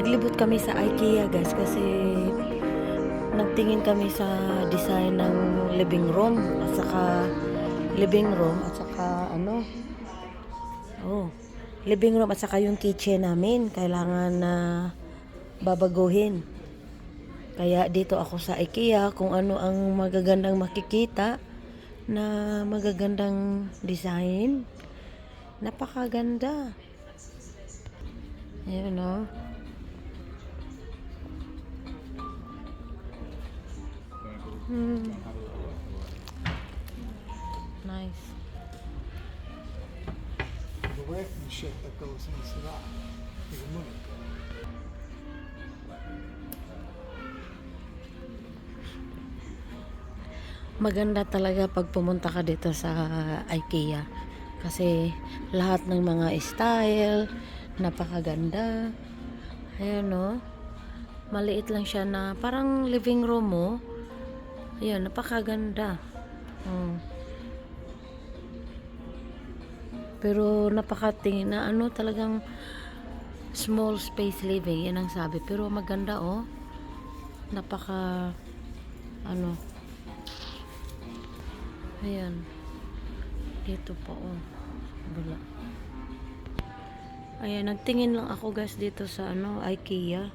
Naglibot kami sa IKEA guys kasi nagtingin kami sa design ng living room at saka living room at saka yung kitchen namin kailangan na babaguhin. Kaya dito ako sa IKEA kung ano ang magagandang makikita na magagandang design. Napakaganda. Ayan o. Nice. Away from the shit that goes into that. Big money. Maganda talaga pag pumunta ka dito sa IKEA kasi lahat ng mga style napakaganda. Ayan o, maliit lang siya na parang living room mo. Ayan, napakaganda. Pero napakatingin na ano, talagang small space living, yan ang sabi, pero maganda o, napaka ano. Ayan. Dito po, oh. Bula. Ayan, nagtingin lang ako guys dito sa ano, IKEA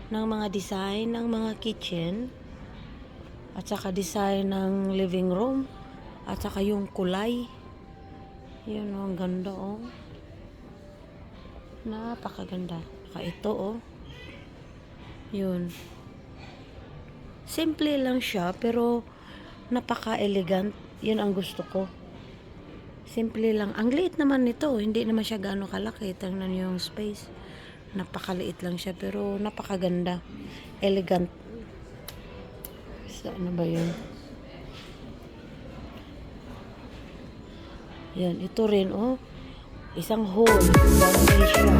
ng mga design ng mga kitchen at saka design ng living room at saka yung kulay. Ayan, oh, ang ganda oh. Napakaganda. Saka ito oh. Yun. Simple lang siya pero napaka-elegant. Yun ang gusto ko. Simple lang. Ang liit naman nito. Hindi naman siya gaano kalaki. Tingnan yung space. Napakaliit lang siya. Pero napakaganda. Elegant. Ano ba yun? Yan. Ito rin, oh. Isang hole. Foundation.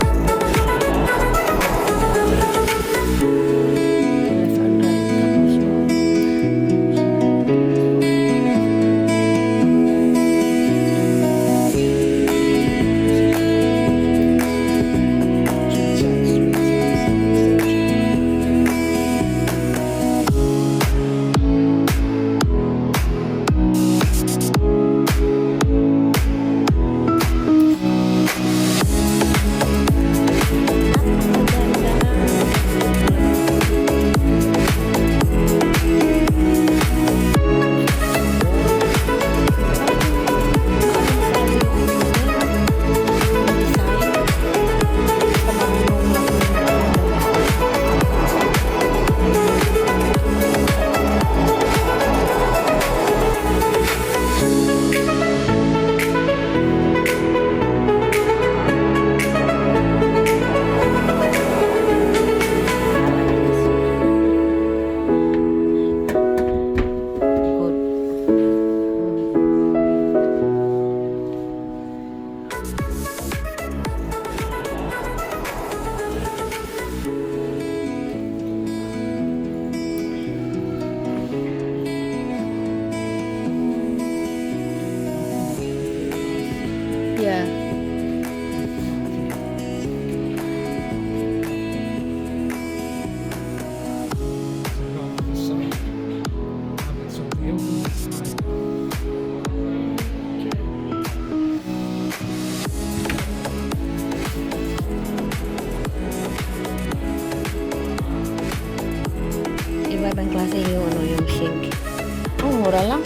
Yeah. Iba-ibang klase yung ano, yung sink. Oh, mura lang.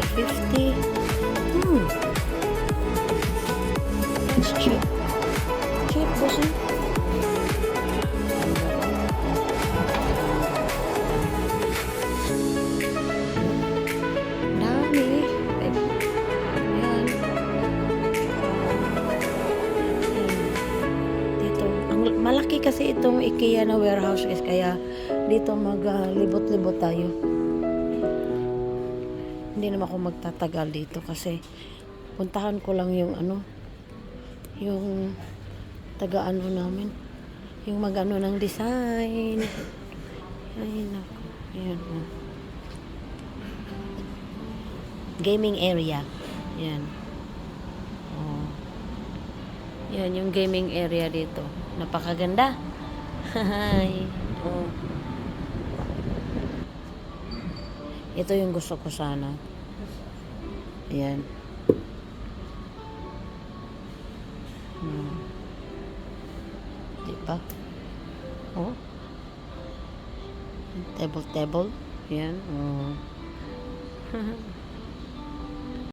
150. It's cheap. Cheap kasi. Dami. Ayan. Dito. Malaki kasi itong IKEA na warehouse guys. Kaya dito maglibot-libot tayo. Hindi naman ako magtatagal dito kasi puntahan ko lang yung ano, yung taga-ano namin, yung mag-ano ng design. Ay nako, ayan o. Gaming area. Ayan. Oh. Yan, yung gaming area dito. Napakaganda. Hi. Oh. Ito yung gusto ko sana. Ayan. Diba? Oh. Table. Ayan. Oh.